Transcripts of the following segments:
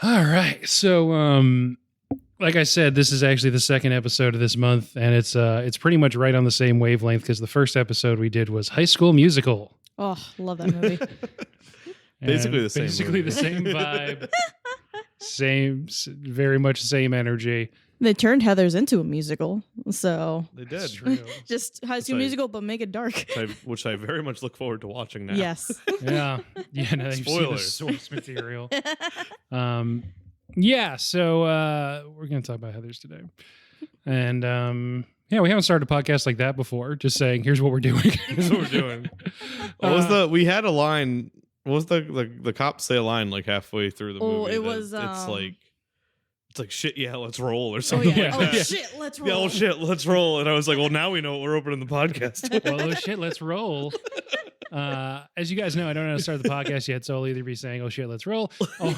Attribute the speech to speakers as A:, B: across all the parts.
A: All right. So, like I said, this is actually the second episode of this month, and it's pretty much right on the same wavelength because the first episode we did was High School Musical.
B: Oh, love that movie.
C: Basically the same
A: Basically
C: movie.
A: the same vibe. Very much same energy.
B: They turned Heathers into a musical, so
C: They
A: That's
C: did.
A: true.
B: just High School
C: Like-
B: Musical, but make it dark.
C: Which I very much look forward to watching now.
B: Yes.
A: Yeah. Yeah, no, you've seen the
C: Spoilers.
A: source material. Yeah, so we're going to talk about Heathers today. And yeah, we haven't started a podcast like that before, just saying, here's what we're doing.
C: Here's what we're doing. We had a line. What was the cops say a line like halfway through the movie?
B: Oh, it
C: that
B: was,
C: it's like shit, yeah, let's roll or
B: Oh,
C: something
B: yeah.
C: like
B: Oh,
C: that.
B: shit, let's roll.
C: Yeah, oh shit, let's roll. And I was like, well, now we know what we're opening the podcast.
A: Well, oh shit, let's roll. As you guys know, I don't know how to start the podcast yet, so I'll either be saying, oh shit, let's roll, or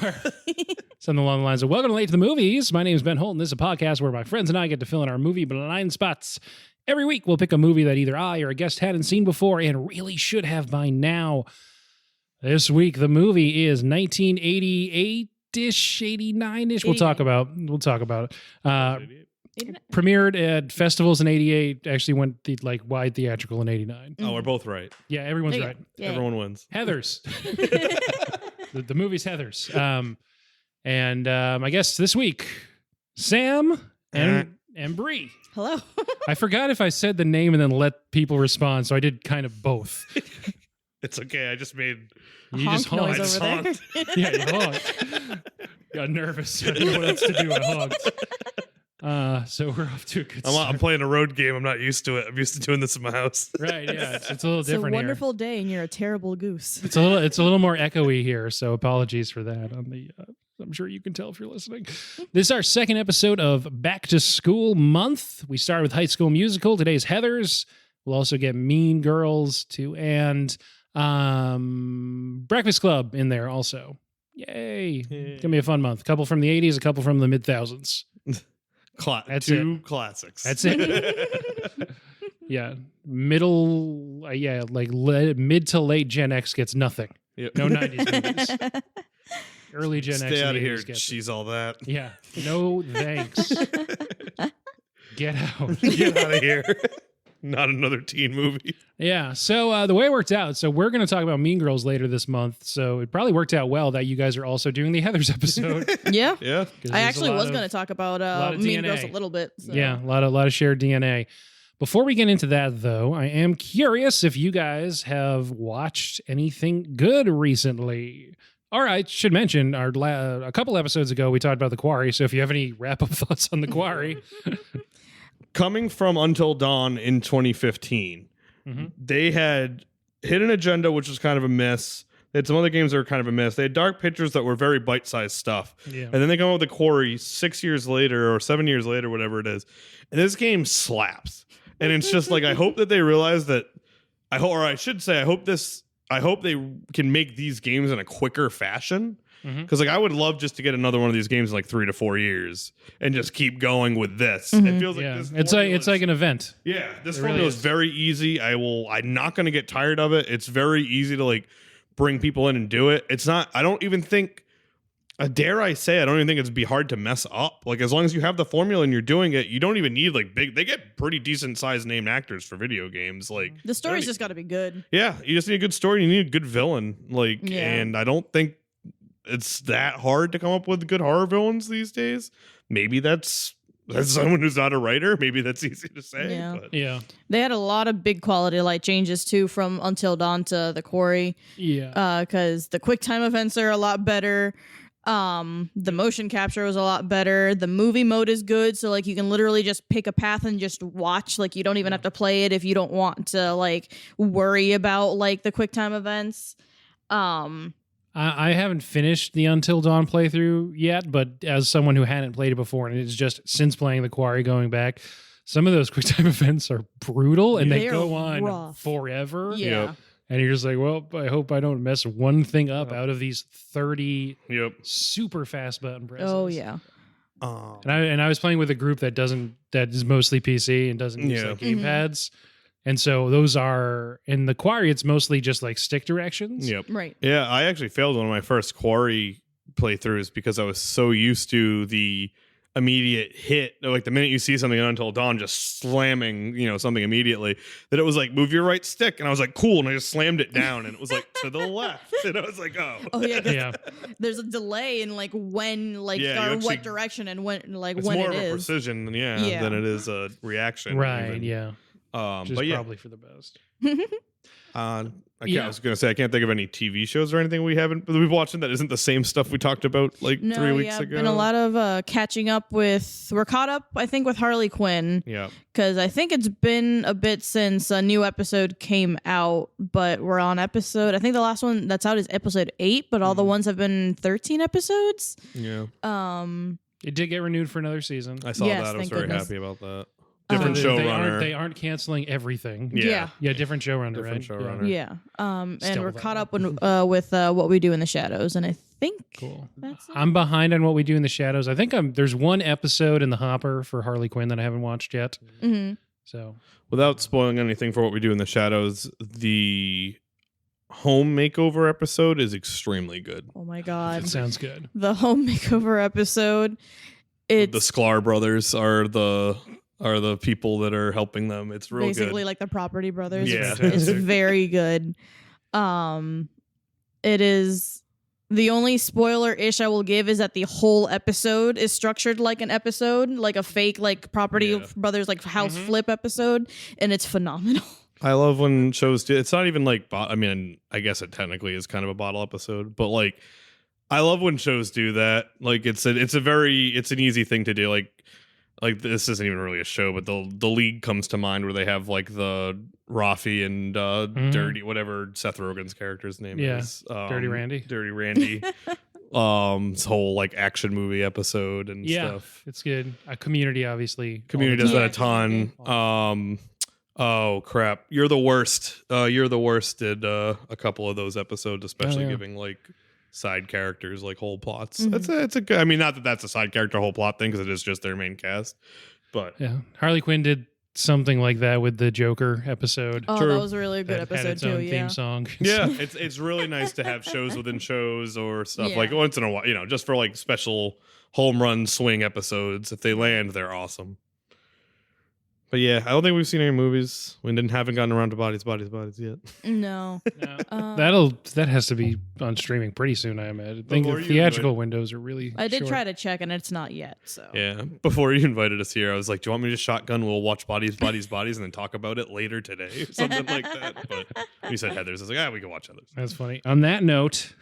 A: something along the lines of, welcome to Late to the Movies. My name is Ben Holt, and this is a podcast where my friends and I get to fill in our movie blind spots. Every week, we'll pick a movie that either I or a guest hadn't seen before and really should have by now. This week, the movie is 1988-ish, 89-ish. We'll talk about it. Premiered at festivals in 88, actually went wide theatrical in 89.
C: Oh, we're both right.
A: Yeah, everyone's
B: There you
A: right.
B: go. Yeah.
C: Everyone wins.
A: Heathers. the movie's Heathers. And I guess this week, Sam and Bree.
B: Hello.
A: I forgot if I said the name and then let people respond, so I did kind of both.
C: It's okay. I just made.
A: You
B: Honk
A: just honked.
B: noise over there.
A: Yeah, you honked. Got nervous. I didn't know what else to do. I honked. So we're off to a good start.
C: I'm playing a road game. I'm not used to it. I'm used to doing this in my house.
A: Right, yeah. It's a little
B: It's a
A: different here.
B: wonderful day, and you're a terrible goose.
A: It's a little more echoey here, so apologies for that. On the, I'm sure you can tell if you're listening. This is our second episode of Back to School Month. We started with High School Musical. Today's Heathers. We'll also get Mean Girls too, and Breakfast Club in there also. Yay! It's gonna be a fun month. A couple from the 80s, a couple from the mid thousands. That's
C: Two classics.
A: That's it. Yeah, mid to late Gen X gets nothing.
C: Yep.
A: No 90s movies. Early Gen X.
C: Stay out of
A: and
C: here.
A: 80s gets it.
C: She's all that.
A: Yeah. No thanks. Get out.
C: Get out of here. Not another teen movie.
A: Yeah. So the way it worked out, so we're going to talk about Mean Girls later this month. So it probably worked out well that you guys are also doing the Heathers episode.
B: Yeah.
C: Yeah.
A: 'Cause
B: I
A: there's
B: actually
A: a lot
B: was
A: of-
B: going to talk about
A: lot of
B: Mean
A: DNA.
B: Girls a little bit. So.
A: Yeah, a lot of shared DNA. Before we get into that, though, I am curious if you guys have watched anything good recently. All right, should mention a couple episodes ago we talked about The Quarry. So if you have any wrap-up thoughts on The Quarry,
C: Coming from Until Dawn in 2015, they had hit an agenda, which was kind of a miss. They had some other games that were kind of a miss. They had dark pictures that were very bite-sized stuff.
A: Yeah.
C: And then they come up with The Quarry 6 years later or 7 years later, whatever it is. And this game slaps. And it's just like, I hope that they realize that, I hope they can make these games in a quicker fashion. Because I would love just to get another one of these games in like 3 to 4 years and just keep going with this. It feels like
A: yeah,
C: this
A: it's like an event.
C: yeah, this
A: It
C: formula
A: really
C: is
A: is.
C: very easy. I'm not going to get tired of it. It's very easy to like bring people in and do it. It's not. I don't even think. Dare I say? I don't even think it'd be hard to mess up. Like as long as you have the formula and you're doing it, you don't even need like big. They get pretty decent sized named actors for video games. Like
B: The story's just got to be good.
C: yeah, you just need a good story. You need a good villain. Like,
B: Yeah.
C: and I don't think it's that hard to come up with good horror villains these days. Maybe that's someone who's not a writer. Maybe that's easy to say.
B: Yeah.
C: But
A: Yeah,
B: They had a lot of big quality light changes too from Until Dawn to The Quarry.
A: yeah.
B: Because the quick time events are a lot better. The motion capture was a lot better. The movie mode is good, so like you can literally just pick a path and just watch. Like you don't even have to play it if you don't want to like worry about like the quick time events.
A: I haven't finished the Until Dawn playthrough yet, but as someone who hadn't played it before, and it's just since playing The Quarry going back, some of those QuickTime events are brutal and they
B: They're
A: go on
B: rough.
A: forever.
B: Yeah.
C: Yep.
A: And you're just like, well, I hope I don't mess one thing up out of these 30
C: Yep.
A: super fast button presses.
B: Oh yeah.
A: And I was playing with a group that is mostly PC and doesn't use
C: Yeah.
A: like gamepads. And so those are in The Quarry, it's mostly just like stick directions.
C: Yep.
B: Right.
C: Yeah, I actually failed one of my first Quarry playthroughs because I was so used to the immediate hit, like the minute you see something in Until Dawn, just slamming, something immediately, that it was like, move your right stick, and I was like, cool, and I just slammed it down, and it was like to the left, and I was like,
B: oh yeah, there's a delay in like when, like, or what direction and when, like
C: it's
B: when
C: more
B: it
C: of a
B: is
C: precision than it is a reaction,
A: right?
C: even.
A: Yeah,
C: but yeah,
A: probably for the best.
C: I was gonna say I can't think of any TV shows or anything we've watched that isn't the same stuff we talked about like 3 weeks ago.
B: Been a lot of catching up with. We're caught up, I think, with Harley Quinn.
C: Yeah,
B: because I think it's been a bit since a new episode came out, but we're on episode. I think the last one that's out is episode 8, but all the ones have been 13 episodes.
C: Yeah.
A: It did get renewed for another season.
C: I saw that. I was very happy about that. Different showrunner.
A: They aren't canceling everything.
B: Yeah,
A: different showrunner, right?
C: Showrunner.
B: Yeah. And we're caught up with What We Do in the Shadows, and I think
A: cool.
B: That's it.
A: I'm behind on What We Do in the Shadows. I think there's one episode in the hopper for Harley Quinn that I haven't watched yet.
B: Mm-hmm.
A: So,
C: without spoiling anything for What We Do in the Shadows, the home makeover episode is extremely good.
B: Oh my god,
A: it sounds good.
B: The home makeover episode. The
C: Sklar brothers are the people that are helping them. It's real
B: basically
C: good.
B: like the Property Brothers.
C: Yeah.
B: It's very good. It is the only spoiler-ish I will give is that the whole episode is structured like an episode, like a fake like Property Brothers like house flip episode, and it's phenomenal.
C: I love when shows do. It's not even like I mean, I guess it technically is kind of a bottle episode, but like I love when shows do that. Like it's an easy thing to do. Like this isn't even really a show, but the League comes to mind where they have like the Rafi and Dirty, whatever Seth Rogen's character's name is.
A: Dirty Randy.
C: This whole like action movie episode and stuff.
A: It's good. Community, obviously.
C: Community does that a ton. Oh crap. You're the Worst. You're the Worst did a couple of those episodes, especially giving like side characters like whole plots. It's a good. I mean, not that that's a side character whole plot thing because it is just their main cast. But
A: Harley Quinn did something like that with the Joker episode.
B: Oh, that was a really good episode
A: had its
B: too.
A: own theme song.
C: Yeah, it's really nice to have shows within shows or stuff like once in a while. Just for like special home run swing episodes. If they land, they're awesome. But yeah, I don't think we've seen any movies. We haven't gotten around to bodies yet.
B: No.
A: That has to be on streaming pretty soon, I imagine. I think the theatrical windows are really
B: I did
A: short.
B: try to check, and it's not yet. So
C: yeah, before you invited us here, I was like, "Do you want me to shotgun? We'll watch bodies, and then talk about it later today, or something like that." But you said Heathers. I was like, "We can watch Heathers."
A: That's funny. On that note,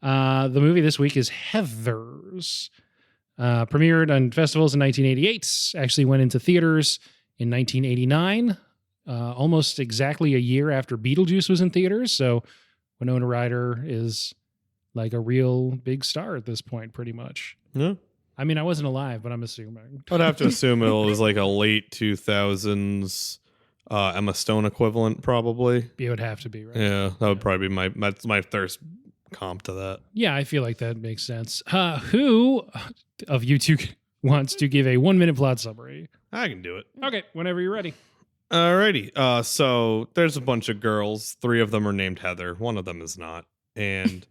A: the movie this week is Heathers. Premiered on festivals in 1988, actually went into theaters in 1989, almost exactly a year after Beetlejuice was in theaters. So Winona Ryder is like a real big star at this point, pretty much.
C: Yeah.
A: I mean, I wasn't alive, but I'm assuming.
C: I'd have to assume it was like a late 2000s Emma Stone equivalent, probably.
A: It would have to be, right?
C: Yeah, that would probably be my first comp to that.
A: Yeah, I feel like that makes sense. Who of you two wants to give a 1-minute plot summary?
C: I can do it.
A: Okay, whenever you're ready.
C: Alrighty. So there's a bunch of girls. 3 of them are named Heather. 1 of them is not. And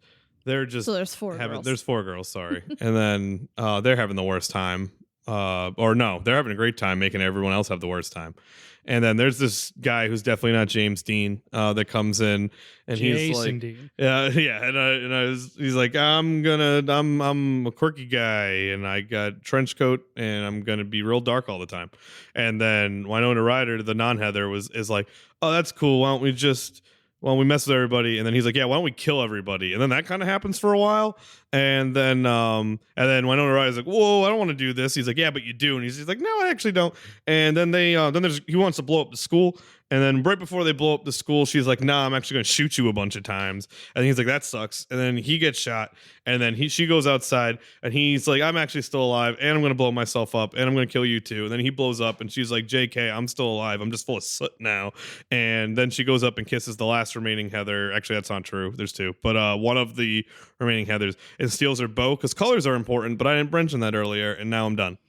C: they're just
B: so there's 4 girls.
C: There's 4 girls, sorry. And then they're having the worst time. Or no, they're having a great time making everyone else have the worst time. And then there's this guy who's definitely not James Dean that comes in, and he's like,
A: Dean.
C: He's like, I'm a quirky guy, and I got trench coat, and I'm gonna be real dark all the time. And then Winona Ryder, the non-Heather, is like, oh, that's cool. Why don't we mess with everybody? And then he's like, yeah, why don't we kill everybody? And then that kind of happens for a while. And then Winona Ryder's like, whoa, I don't want to do this. He's like, yeah, but you do. And he's like, no, I actually don't. And then he wants to blow up the school. And then right before they blow up the school, she's like, nah, I'm actually going to shoot you a bunch of times. And he's like, that sucks. And then he gets shot. And then she goes outside, and he's like, I'm actually still alive, and I'm going to blow myself up, and I'm going to kill you too. And then he blows up, and she's like, JK, I'm still alive. I'm just full of soot now. And then she goes up and kisses the last remaining Heather. Actually, that's not true. There's 2. But one of the remaining Heathers and steals her bow, because colors are important, but I didn't mention that earlier, and now I'm done.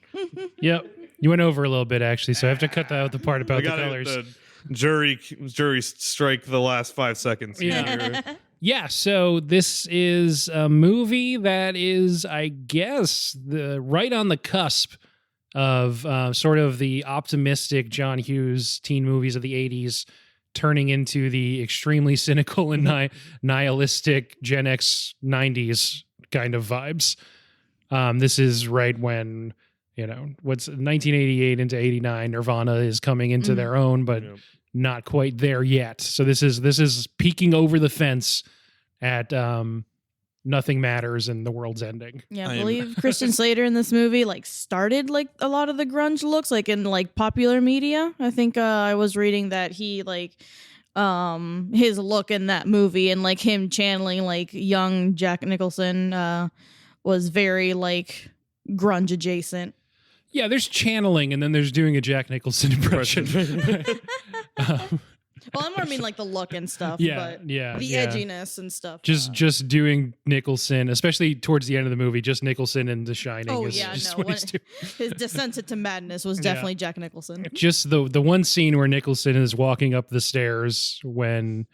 A: Yep. You went over a little bit, actually, so I have to cut out the part about the colors.
C: Jury strike the last 5 seconds.
A: Yeah. Yeah, so this is a movie that is, I guess, right on the cusp of sort of the optimistic John Hughes teen movies of the 80s turning into the extremely cynical and nihilistic Gen X 90s kind of vibes. This is right when, what's 1988 into 89, Nirvana is coming into their own, but not quite there yet. So this is peeking over the fence at nothing matters and the world's ending.
B: Yeah, I believe Christian Slater in this movie started a lot of the grunge looks in popular media. I think I was reading that he his look in that movie and him channeling young Jack Nicholson was very grunge adjacent.
A: Yeah, there's channeling and then there's doing a Jack Nicholson impression.
B: Well, I more mean the look and stuff.
A: Yeah,
B: but
A: yeah,
B: the edginess and stuff.
A: Just doing Nicholson, especially towards the end of the movie, just Nicholson in The Shining.
B: Oh
A: is
B: yeah,
A: just
B: no,
A: what he's doing.
B: His descent into madness was definitely Jack Nicholson.
A: Just the one scene where Nicholson is walking up the stairs when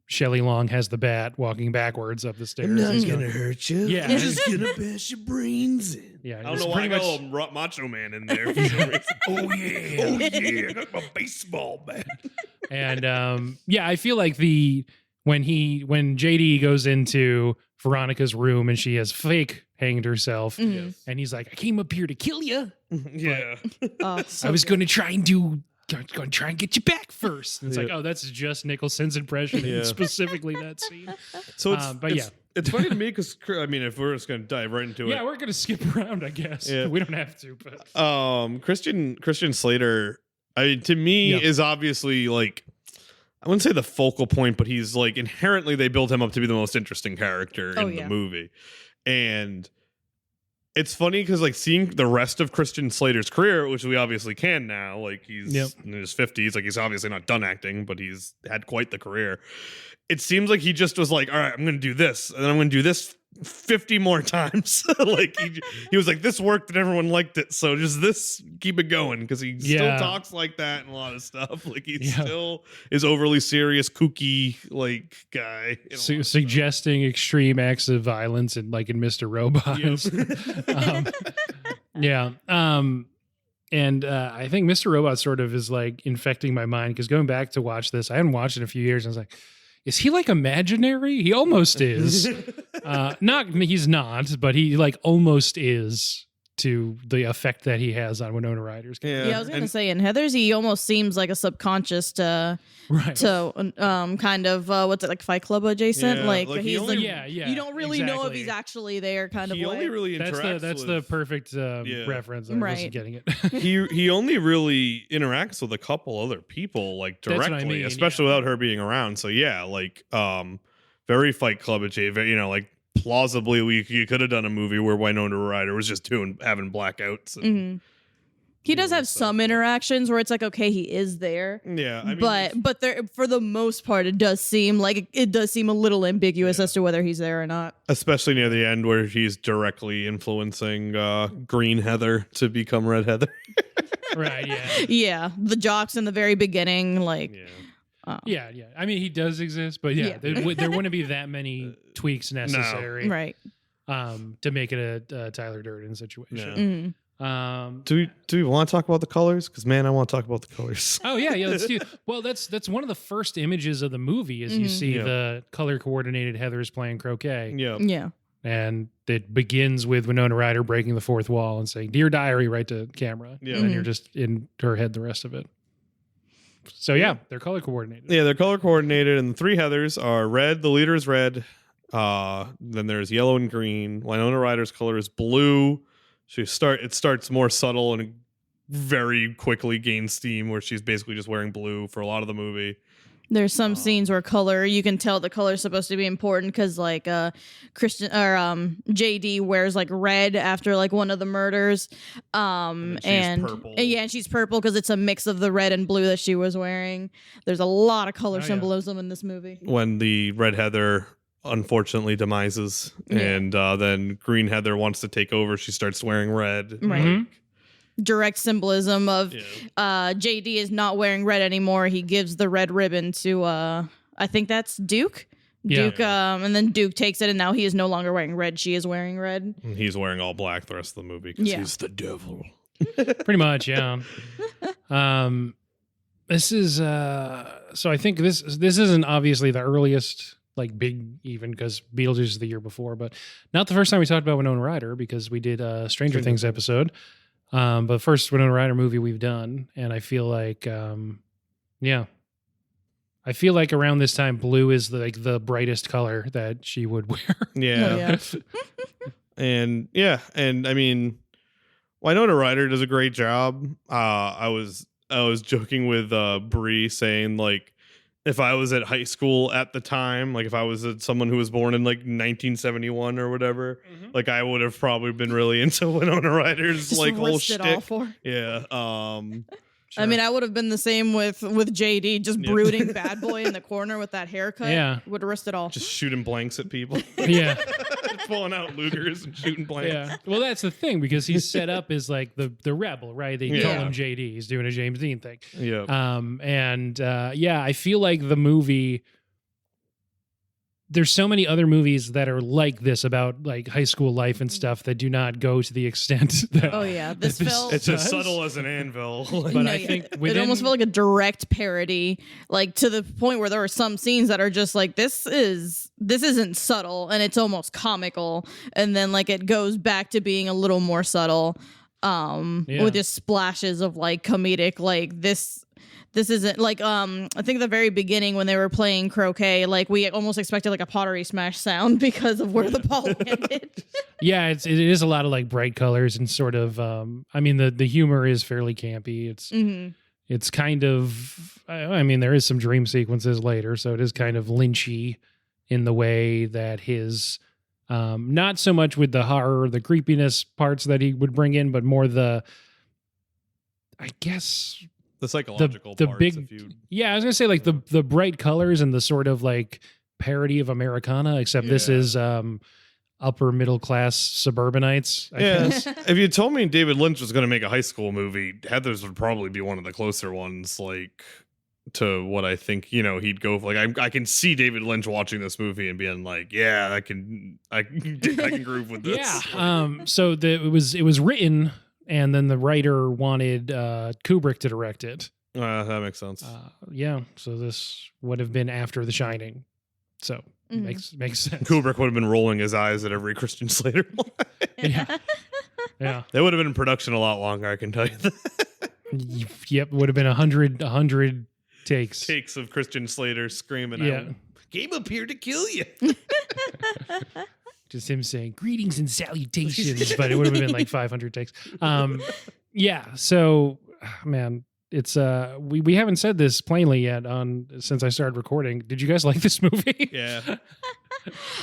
A: Shelley Long has the bat walking backwards up the stairs.
D: I'm not gonna hurt you.
A: Yeah.
D: I'm just gonna bash your brains in.
A: Yeah,
C: I don't know why I got a little Macho Man in there. For some reason.
D: Oh yeah, I got my baseball bat.
A: And I feel like when JD goes into Veronica's room and she has fake hanged herself, and he's like, "I came up here to kill you."
C: Yeah,
A: I was going to try and get you back first. And it's like, oh, that's just Nicholson's impression, and specifically that scene.
C: So
A: it's
C: it's funny to me because if we're just gonna dive right into it,
A: we're gonna skip around, I guess.
C: Yeah.
A: We don't have to, but
C: Christian Slater, to me is obviously I wouldn't say the focal point, but he's inherently they build him up to be the most interesting character in the movie, and it's funny because seeing the rest of Christian Slater's career, which we obviously can now, he's in his 50s, he's obviously not done acting, but he's had quite the career. It seems like he just was all right, I'm going to do this, and then I'm going to do this 50 more times. He was like, this worked and everyone liked it, so just this, keep it going, because he still talks like that and a lot of stuff. He still is overly serious, kooky guy.
A: Suggesting extreme acts of violence in Mr. Robot. And I think Mr. Robot sort of is infecting my mind, because going back to watch this, I hadn't watched it in a few years, and I was like, is he imaginary? He almost is. He's not, but he almost is, to the effect that he has on Winona Ryder's character.
B: Yeah, I was gonna say in Heather's, he almost seems like a subconscious to kind of what's it Fight Club adjacent? He's you don't really know if he's actually there. Kind of.
C: He only really interacts.
A: That's the perfect reference. I wasn't getting it.
C: he only really interacts with a couple other people directly, especially without her being around. So very Fight Club adjacent. Plausibly, you could have done a movie where Winona Ryder was just having blackouts. And,
B: he does have some interactions where it's okay, he is there.
C: Yeah,
B: but there, for the most part, it does seem a little ambiguous as to whether he's there or not.
C: Especially near the end, where he's directly influencing Green Heather to become Red Heather.
A: Right. Yeah.
B: Yeah, the jocks in the very beginning,
A: Yeah. I mean, he does exist, but there wouldn't be that many tweaks necessary,
B: right?
A: To make it a Tyler Durden situation.
C: Do we want to talk about the colors? Because I want to talk about the colors.
A: Oh yeah. Let's do. Well, that's one of the first images of the movie is you see the color coordinated Heathers playing croquet.
B: Yeah.
A: And it begins with Winona Ryder breaking the fourth wall and saying, "Dear Diary," right to camera. Yeah. And you're just in her head the rest of it. So they're color coordinated.
C: Yeah, they're color coordinated, and the three Heathers are red. The leader is red. Then there's yellow and green. Winona Ryder's color is blue. It starts more subtle and very quickly gains steam, where she's basically just wearing blue for a lot of the movie.
B: There's some scenes where you can tell the color is supposed to be important because Christian or JD wears red after one of the murders, and
C: purple.
B: And she's purple because it's a mix of the red and blue that she was wearing. There's a lot of color symbolism in this movie.
C: When the Red Heather unfortunately demises, and then Green Heather wants to take over, she starts wearing red.
B: Right. Direct symbolism of JD is not wearing red anymore. He gives the red ribbon to I think that's Duke.
A: Yeah.
B: Duke, and then Duke takes it, and now he is no longer wearing red. She is wearing red.
C: And he's wearing all black the rest of the movie because
B: Yeah.
C: he's the devil.
A: Pretty much, yeah. This is so I think this isn't obviously the earliest like big even because Beetlejuice is the year before, but not the first time we talked about Winona Ryder because we did a Stranger Things episode. But first Winona Ryder movie we've done, and I feel like I feel like around this time blue is the brightest color that she would wear.
C: Yeah. And I mean Winona Ryder does a great job. I was joking with Bree saying like if I was at high school at the time, like if I was someone who was born in like 1971 or whatever, like I would have probably been really into Winona Ryder's
B: Just
C: like whole
B: risked it all
C: shtick.
B: for.
C: Yeah.
B: I mean, I would have been the same with JD, just brooding bad boy in the corner with that haircut.
A: Yeah.
B: Would have risked it all.
C: Just shooting blanks at people.
A: Yeah.
C: Pulling out Lugers and shooting blanks.
A: Yeah. Well, that's the thing because he's set up as like the rebel, right? They call
C: Yeah.
A: him JD. He's doing a James Dean thing.
C: Yeah.
A: I feel like the movie. There's so many other movies that are like this about like high school life and stuff that do not go to the extent that.
B: Oh yeah, this
A: that
B: felt.
C: It's
A: does.
C: as subtle as an anvil.
A: But
B: No,
A: I
B: yeah.
A: think
B: it
A: within,
B: almost felt like a direct parody, like to the point where there were some scenes that are just like this isn't subtle and it's almost comical, and then like it goes back to being a little more subtle, with just splashes of like comedic, like this isn't like I think at the very beginning when they were playing croquet, like we almost expected like a pottery smash sound because of where the ball landed.
A: yeah, it is a lot of like bright colors and sort of. I mean the humor is fairly campy. It's kind of. I mean there is some dream sequences later, so it is kind of Lynchy in the way that his. Not so much with the horror or the creepiness parts that he would bring in, but more the. I guess.
C: The psychological
A: the
C: parts.
A: big, yeah, I was gonna say like the bright colors and the sort of like parody of Americana, except this is upper middle class suburbanites. I guess.
C: If you told me David Lynch was going to make a high school movie, Heathers would probably be one of the closer ones, like to what I think he'd go for. Like I can see David Lynch watching this movie and being like, yeah, I can groove with this.
A: Yeah. So it was written. And then the writer wanted Kubrick to direct it.
C: That makes sense.
A: So this would have been after The Shining. So makes sense.
C: Kubrick would have been rolling his eyes at every Christian Slater line.
A: Yeah.
C: They would have been in production a lot longer, I can tell you that.
A: Yep, would have been 100 takes.
C: Takes of Christian Slater screaming out, "Came up here to kill you."
A: Just him saying greetings and salutations, but it would have been like 500 takes. So man, it's we haven't said this plainly yet since I started recording. Did you guys like this movie?
C: Yeah.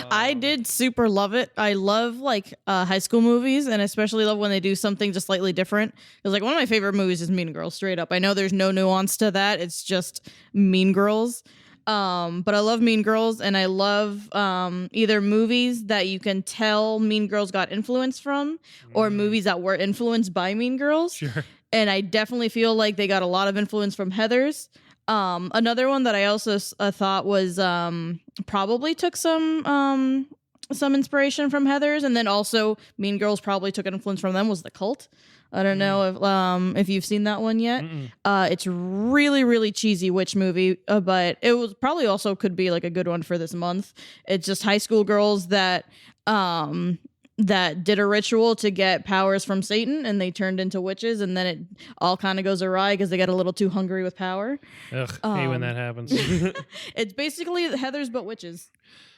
B: I did super love it. I love like high school movies, and especially love when they do something just slightly different. Because like one of my favorite movies is Mean Girls, straight up. I know there's no nuance to that. It's just Mean Girls. But I love Mean Girls, and I love either movies that you can tell Mean Girls got influence from, or movies that were influenced by Mean Girls.
A: Sure.
B: And I definitely feel like they got a lot of influence from Heathers. Another one that I also thought was probably took some inspiration from Heathers, and then also Mean Girls probably took an influence from them was The Cult. I don't know if you've seen that one yet. It's really, really cheesy witch movie, but it was probably also could be like a good one for this month. It's just high school girls that did a ritual to get powers from Satan, and they turned into witches, and then it all kind of goes awry because they get a little too hungry with power.
A: Ugh, hate when that happens.
B: It's basically Heathers but witches.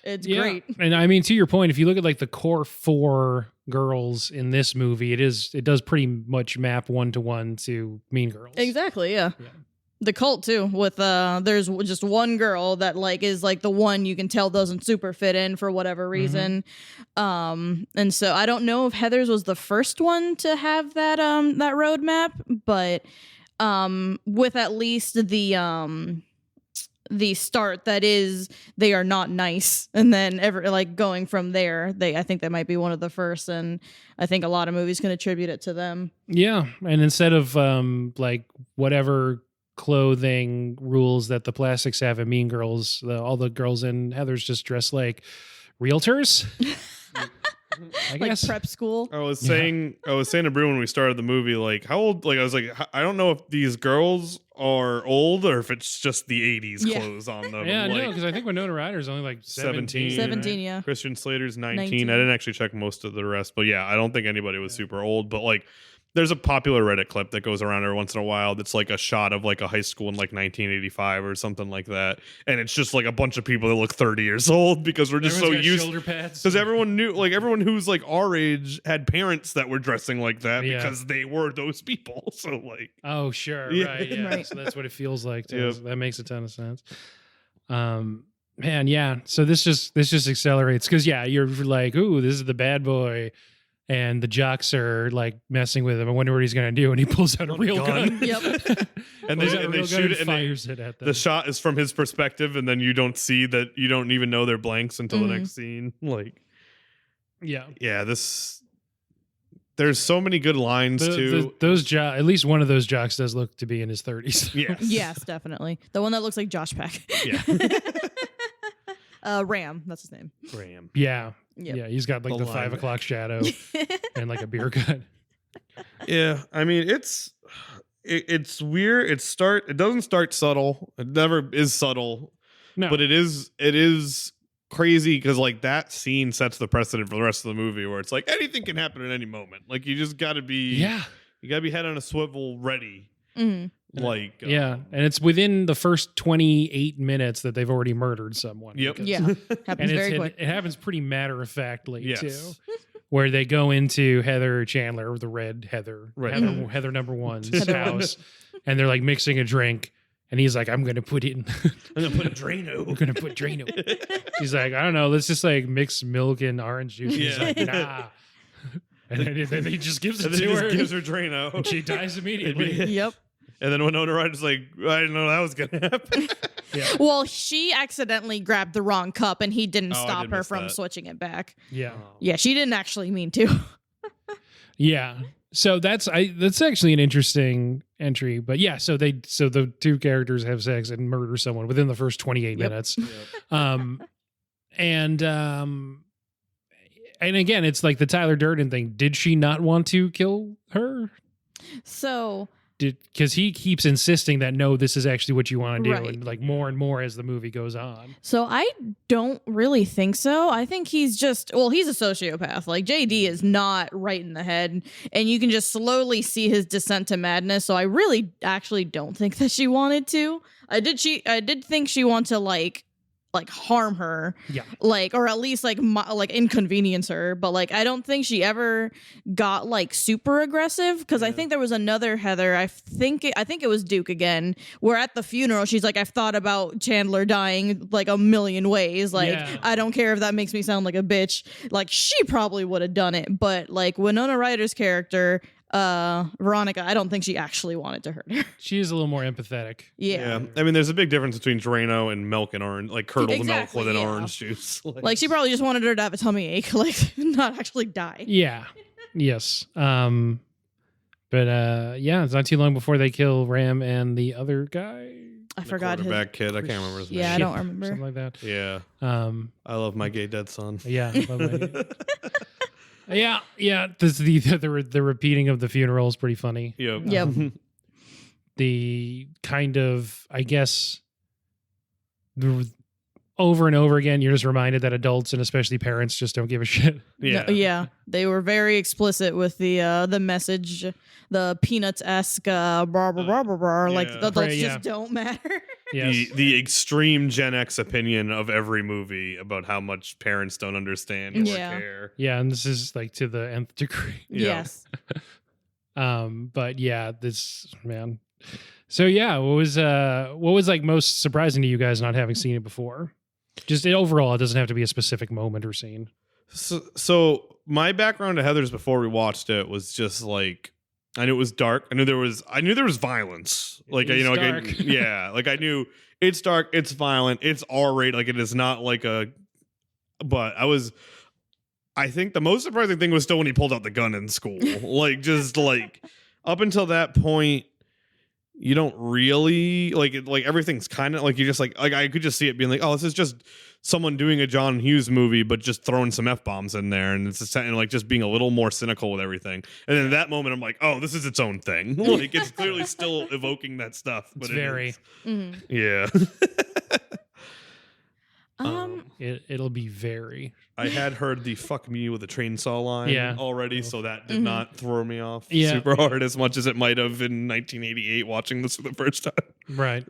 B: It's great.
A: And I mean, to your point, if you look at like the core 4 girls in this movie, it does pretty much map 1-to-1 to Mean Girls.
B: Exactly, yeah. The Cult too, with there's just one girl that like is like the one you can tell doesn't super fit in for whatever reason. And so I don't know if Heathers was the first one to have that that roadmap, but with at least the start that is they are not nice, and then going from there, I think they might be one of the first, and I think a lot of movies can attribute it to them.
A: Yeah, and instead of like whatever clothing rules that the plastics have in Mean Girls. All the girls in Heather's just dress like realtors. I
B: Like
A: guess.
B: prep school.
C: I was saying to Brew when we started the movie, like how old? Like I was like, I don't know if these girls are old or if it's just the '80s
B: Yeah.
C: clothes on them.
A: Yeah,
C: like,
A: no, because I think Winona Ryder's only like 17.
B: 17,
A: right?
B: yeah.
C: Christian Slater's 19.
B: 19.
C: I didn't actually check most of the rest, but yeah, I don't think anybody was super old. But like, there's a popular Reddit clip that goes around every once in a while that's like a shot of like a high school in like 1985 or something like that, and it's just like a bunch of people that look 30 years old because we're just
A: Everyone's
C: so
A: got
C: used.
A: shoulder pads.
C: Because everyone knew, like everyone who's like our age had parents that were dressing like that
A: Yeah.
C: because they were those people. So like,
A: Oh, sure.
C: Yeah.
A: Right. Yeah.
B: Right.
A: So that's what it feels like. Too.
C: Yep.
A: So that makes a ton of sense. Man, yeah. So this just accelerates because you're like, ooh, this is the bad boy. And the jocks are like messing with him. I wonder what he's gonna do. And he pulls out a real gun.
B: Yep.
C: and
A: Pulls out
C: they,
A: a
C: and they
A: real gun
C: shoot it, and
A: fires it at them.
C: the shot is from his perspective, and then you don't see that, you don't even know they're blanks until the next scene. Like,
A: yeah.
C: yeah, there's so many good lines too.
A: Those at least one of those jocks does look to be in his 30s.
C: Yes.
B: Yes, definitely. The one that looks like Josh Peck.
C: Yeah.
B: Ram, that's his name.
C: Graham.
A: Yeah.
B: Yep.
A: Yeah. He's got like
C: The
A: the 5
C: linebacker.
A: o'clock shadow and like a beer gut.
C: Yeah, I mean it's weird. It doesn't start subtle. It never is subtle.
A: No.
C: But it is crazy because like that scene sets the precedent for the rest of the movie where it's like anything can happen at any moment. Like you just got to be you got to be head on a swivel ready.
B: Mhm.
C: Like
A: Yeah. And it's within the first 28 minutes that they've already murdered someone.
C: Yep.
A: because-
B: Yeah. Happens
A: And
B: very
A: it
B: quick.
A: happens pretty matter of factly
C: Yes.
A: too. Where they go into Heather Chandler, the red Heather,
C: Right.
A: Heather number one's
B: Heather
A: house, and they're like mixing a drink, and he's like, "I'm gonna put it in.
C: I'm gonna put a Drano.
A: I'm gonna put Drano." He's like, "I don't know. Let's just like mix milk and orange juice." He's
C: Yeah.
A: like, "Nah." And then he just gives it
C: And then he
A: to
C: just
A: her,
C: gives her Drano.
A: and she dies immediately.
B: Yep.
C: And then Winona Ryder's like, I didn't know that was gonna happen.
B: Well, she accidentally grabbed the wrong cup and he didn't
C: Oh, I
B: stop
C: did
B: her
C: miss
B: from
C: that.
B: switching it back.
A: Yeah,
B: Yeah, she didn't actually mean to.
A: yeah. So that's actually an interesting entry. But yeah, so the two characters have sex and murder someone within the first 28
B: Yep.
A: minutes. And again, it's like the Tyler Durden thing. Did she not want to kill her?
B: So,
A: Because he keeps insisting that no, this is actually what you want to do,
B: Right.
A: and like more and more as the movie goes on.
B: I don't really think so. I think he's just, well, he's a sociopath. Like JD is not right in the head, and you can just slowly see his descent to madness. So I really actually don't think that she wanted to. I did think she wanted to like harm her,
A: Yeah.
B: like, or at least like inconvenience her, but like I don't think she ever got like super aggressive, because I think there was another Heather, I think it was Duke again, where at the funeral she's like, I've thought about Chandler dying like a million ways, like
A: Yeah.
B: I don't care if that makes me sound like a bitch, like she probably would have done it. But like Winona Ryder's character, Veronica, I don't think she actually wanted to hurt her.
A: She is a little more empathetic.
B: Yeah.
C: I mean, there's a big difference between Drano and milk and orange, like curdled
B: Exactly,
C: milk with an
B: yeah.
C: orange juice.
B: Like she probably just wanted her to have a tummy ache, like not actually die.
A: Yeah. Yes. But it's not too long before they kill Ram and the other guy.
B: I
C: The
B: forgot his.
C: quarterback kid. I can't remember his
B: Yeah, I
C: name.
B: don't remember.
A: Something like that.
C: Yeah, I love my gay dead son.
A: Yeah. lovely. Yeah. This, the repeating of the funeral is pretty funny.
C: Yep.
B: Yep.
A: The kind of, I guess, over and over again, you're just reminded that adults and especially parents just don't give a shit.
C: Yeah.
B: No, yeah, they were very explicit with the message, the Peanuts-esque blah blah blah blah blah. Like
C: Yeah.
B: the adults
A: Right, yeah.
B: just don't matter.
A: Yes.
C: The extreme Gen X opinion of every movie about how much parents don't understand or
B: Yeah.
C: care.
A: Yeah, and this is like to the nth degree.
C: Yeah.
B: Yes.
A: But yeah, this man. So yeah, what was like most surprising to you guys not having seen it before? Just overall, it doesn't have to be a specific moment or scene.
C: So my background to Heather's before we watched it was just like, I knew it was dark. I knew there was violence. Like,
A: It's
C: you know, like
A: dark.
C: yeah, like I knew it's dark, it's violent, it's R-rated. Like it is not like but I think the most surprising thing was still when he pulled out the gun in school. Like just like up until that point, you don't really like it, like everything's kind of like you just like I could just see it being like, oh, this is just someone doing a John Hughes movie, but just throwing some F-bombs in there, and it's and like just being a little more cynical with everything. And then at that moment, I'm like, oh, this is its own thing. Like it's clearly still evoking that stuff, but
A: It's very.
C: Yeah.
A: It'll be very.
C: I had heard the "fuck me with a chainsaw" line already, so that did not throw me off super hard as much as it might have in 1988 watching this for the first time.
A: Right.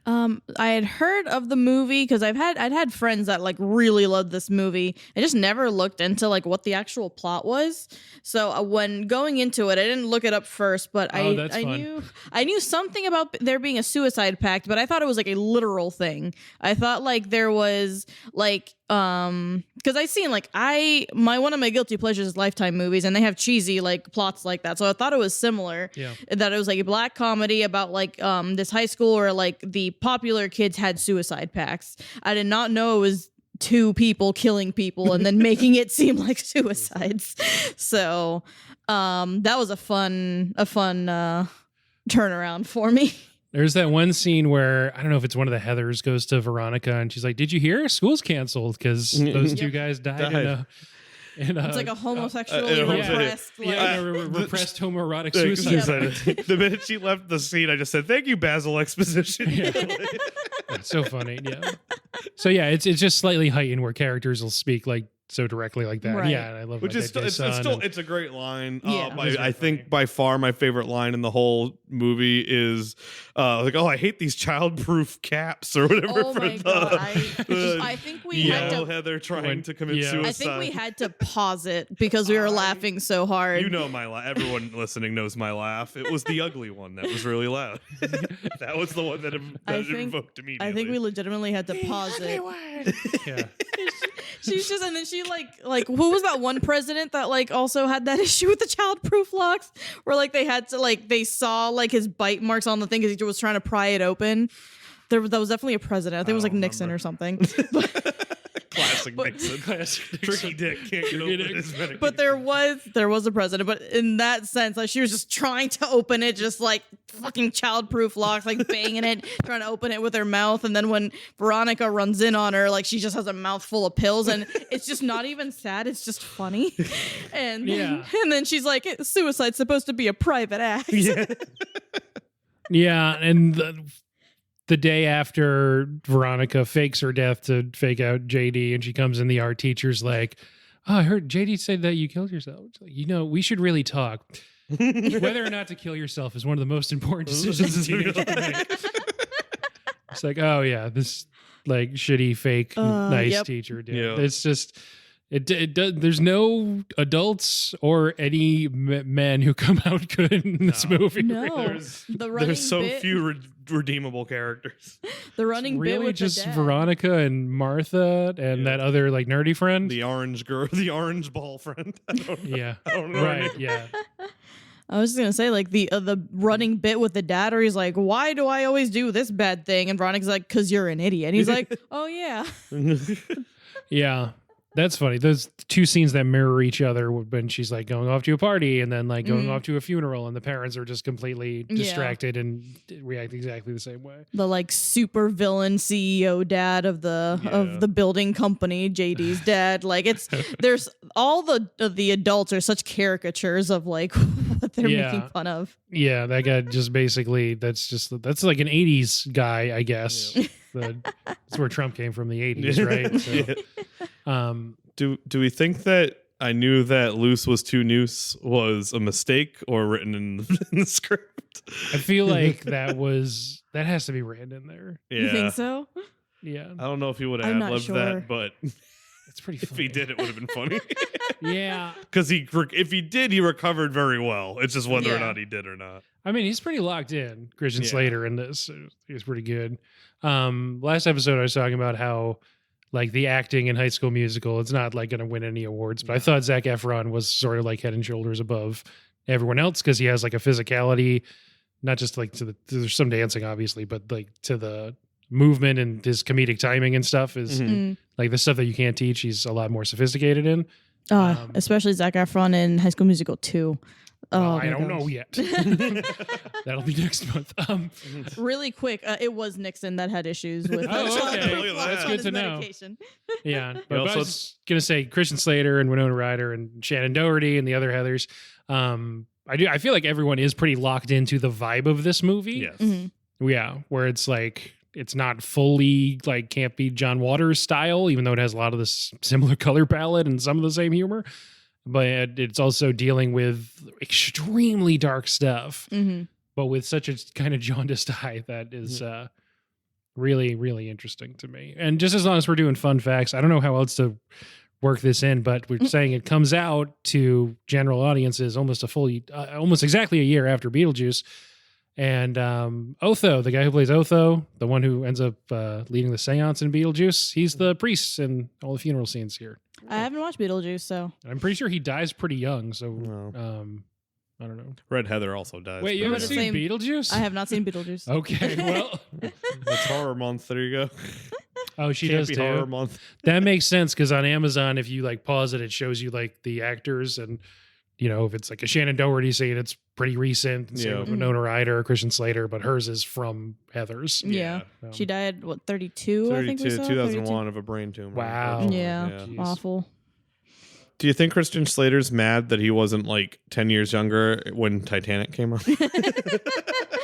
B: I had heard of the movie because I'd had friends that like really loved this movie. I just never looked into like what the actual plot was. So when going into it, I didn't look it up first, but I knew something about there being a suicide pact, but I thought it was like a literal thing. I thought like there was like because I seen like one of my guilty pleasures is Lifetime movies, and they have cheesy like plots like that. So I thought it was similar. Yeah. That it was like a black comedy about like this high school where like the popular kids had suicide pacts. I did not know it was two people killing people and then making it seem like suicides. So that was a fun turnaround for me.
A: There's that one scene where I don't know if it's one of the Heathers goes to Veronica and she's like, "Did you hear? School's canceled because those two guys died.
B: It's like a homosexually repressed,
A: repressed homoerotic suicide.
C: The minute she left the scene, I just said, "Thank you, Basil Exposition."
A: It's so funny. Yeah. So yeah, it's just slightly heightened where characters will speak like so directly like that. Right. Yeah, and I love
C: which is still, it's a great line.
B: Yeah.
C: I think by far my favorite line in the whole movie is like, "Oh, I hate these childproof caps" or whatever.
B: Oh my god! I think we had to
C: Heather trying to commit suicide.
B: I think we had to pause it because we were laughing so hard.
C: You know my laugh. Everyone listening knows my laugh. It was the ugly one that was really loud. That was the one that invoked immediately.
B: I think we legitimately had to pause it.
A: Yeah.
B: She's just, and then she like who was that one president that like also had that issue with the childproof locks where like they had to like they saw like his bite marks on the thing because he was trying to pry it open. That was definitely a president. I think it was like Nixon or something.
C: Classic Nixon. Tricky Dick can't get open his medication.
B: But there was a president. But in that sense, like she was just trying to open it, just like fucking childproof locks, like banging it, trying to open it with her mouth. And then when Veronica runs in on her, like she just has a mouthful of pills, and it's just not even sad. It's just funny. And then she's like, "Suicide's supposed to be a private act."
A: Yeah, and the day after Veronica fakes her death to fake out JD, and she comes in, the art teacher's like, "Oh, I heard JD said that you killed yourself. Like, we should really talk. Whether or not to kill yourself is one of the most important decisions a teenager can make." It's like, oh yeah, this like shitty fake nice teacher dude. Yeah. It's just there's no adults or any men who come out good in this movie.
B: No,
C: there's so few redeemable characters.
B: The running
A: really
B: bit with
A: just
B: the dad.
A: Veronica and Martha and that other like nerdy friend,
C: the orange girl, the orange ball friend. I don't know.
A: Right. Yeah.
B: I was just gonna say like the running bit with the dad, where he's like, "Why do I always do this bad thing?" And Veronica's like, "'Cause you're an idiot." And he's like, "Oh yeah."
A: Yeah. That's funny. Those two scenes that mirror each other when she's like going off to a party and then like going off to a funeral, and the parents are just completely distracted and react exactly the same way.
B: The like super villain CEO dad of the building company, JD's dad. Like there's all the adults are such caricatures of like what they're making fun of. Yeah,
A: that guy just basically that's like an 80s guy, I guess. Yeah. That's where Trump came from, the 80s, right? So,
C: do we think that I knew that loose was too noose was a mistake or written in the script?
A: I feel like that has to be written in there.
C: Yeah.
B: You think so?
A: Yeah.
C: I don't know if he would have ad-libbed that, but
A: it's pretty funny.
C: If he did, it would have been funny.
A: Yeah.
C: Because if he did, he recovered very well. It's just whether or not he did or not.
A: I mean, he's pretty locked in, Christian Slater, in this. He's pretty good. Last episode, I was talking about how like the acting in High School Musical, it's not like going to win any awards, but I thought Zac Efron was sort of like head and shoulders above everyone else because he has like a physicality, not just like there's some dancing obviously, but like to the movement and his comedic timing and stuff is like the stuff that you can't teach. He's a lot more sophisticated in.
B: Especially Zac Efron in High School Musical 2. Oh,
A: I
B: my
A: don't
B: gosh.
A: know yet. That'll be next month.
B: Really quick, it was Nixon that had issues with
A: Oh, okay.
C: Look at that.
A: That's
B: on
A: good
B: his
A: to know.
B: medication.
A: Yeah, but I
C: also-
A: was gonna say Christian Slater and Winona Ryder and Shannen Doherty and the other Heathers. I feel like everyone is pretty locked into the vibe of this movie.
C: Yes.
B: Mhm.
A: Yeah, where it's like it's not fully like campy John Waters style, even though it has a lot of this similar color palette and some of the same humor. But it's also dealing with extremely dark stuff,
B: Mhm.
A: but with such a kind of jaundiced eye that is really, really interesting to me. And just as long as we're doing fun facts, I don't know how else to work this in, but we're saying it comes out to general audiences almost almost exactly a year after Beetlejuice. And Otho, the guy who plays Otho, the one who ends up leading the seance in Beetlejuice, he's the priest in all the funeral scenes here.
B: I haven't watched Beetlejuice, so
A: And I'm pretty sure he dies pretty young, so
C: No.
A: I don't know.
C: Red Heather also dies.
A: Wait, you
B: I'm
A: haven't
B: gonna
A: seen
B: say-
A: Beetlejuice?
B: I have not seen Beetlejuice.
A: Okay, well,
C: It's horror month. There you go.
A: oh, she
C: Can't
A: does
C: be
A: too.
C: horror month.
A: That makes sense because on Amazon, if you like pause it, it shows you like the actors, and you know if it's like a Shannen Doherty scene, it's pretty recent. And same
C: Yeah.
A: with Winona Ryder or Christian Slater, but hers is from Heather's.
B: Yeah.
A: Um,
B: She died, what, 32, I think we
C: 32,
B: saw?
C: 2001 of a brain tumor.
A: Wow.
C: unfortunately.
B: Yeah.
A: Jeez.
B: Awful.
C: Do you think Christian Slater's mad that he wasn't like 10 years younger when Titanic came out?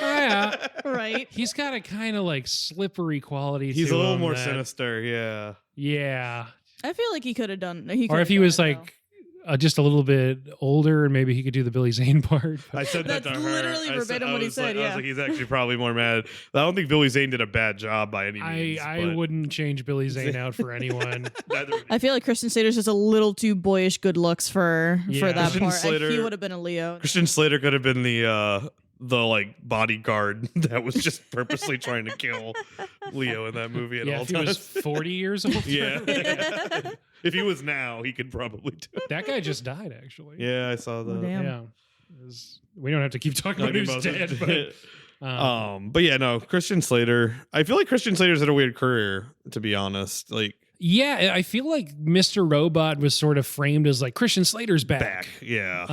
A: yeah.
B: Right.
A: He's got a kind of like slippery quality.
C: He's
A: to
C: a little
A: him
C: more
A: that-
C: sinister. Yeah.
A: Yeah.
B: I feel like he could have done.
A: Or if he was like just a little bit older, and maybe he could do the Billy Zane part.
C: I said that
B: That's
C: to her.
B: literally verbatim what he said,
C: I was
B: yeah.
C: like, he's actually probably more mad. I don't think Billy Zane did a bad job by any means.
A: I
C: but
A: wouldn't change Billy Zane out for anyone.
C: neither would
B: I feel like Christian Slater's just a little too boyish good looks for
A: Yeah.
B: that
C: Christian
B: part.
C: Slater-
B: He would have been a Leo.
C: Christian Slater could have been the like bodyguard that was just purposely trying to kill Leo in that movie at
A: Yeah,
C: all
A: if he was
C: times.
A: 40 years old.
C: Yeah. If he was now, he could probably do it.
A: That guy just died, actually.
C: Yeah, I saw that.
B: Oh, damn.
A: Yeah. We don't have to keep talking about who's dead,
C: But yeah, no, Christian Slater. I feel like Christian Slater's had a weird career, to be honest. Like
A: yeah, I feel like Mr. Robot was sort of framed as like Christian Slater's back.
C: yeah.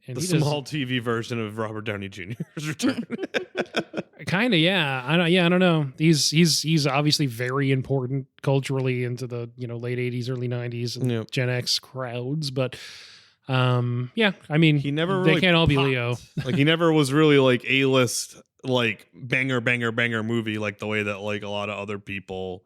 A: And
C: The
A: he does-
C: small TV version of Robert Downey Jr.'s return.
A: kind of, yeah. I don't know. He's obviously very important culturally into the late 80s, early 90s and
C: Yep.
A: Gen X crowds, but yeah, I mean,
C: He never
A: they
C: really
A: can't all be
C: popped.
A: Leo.
C: Like he never was really like A-list, like banger movie, like the way that like a lot of other people.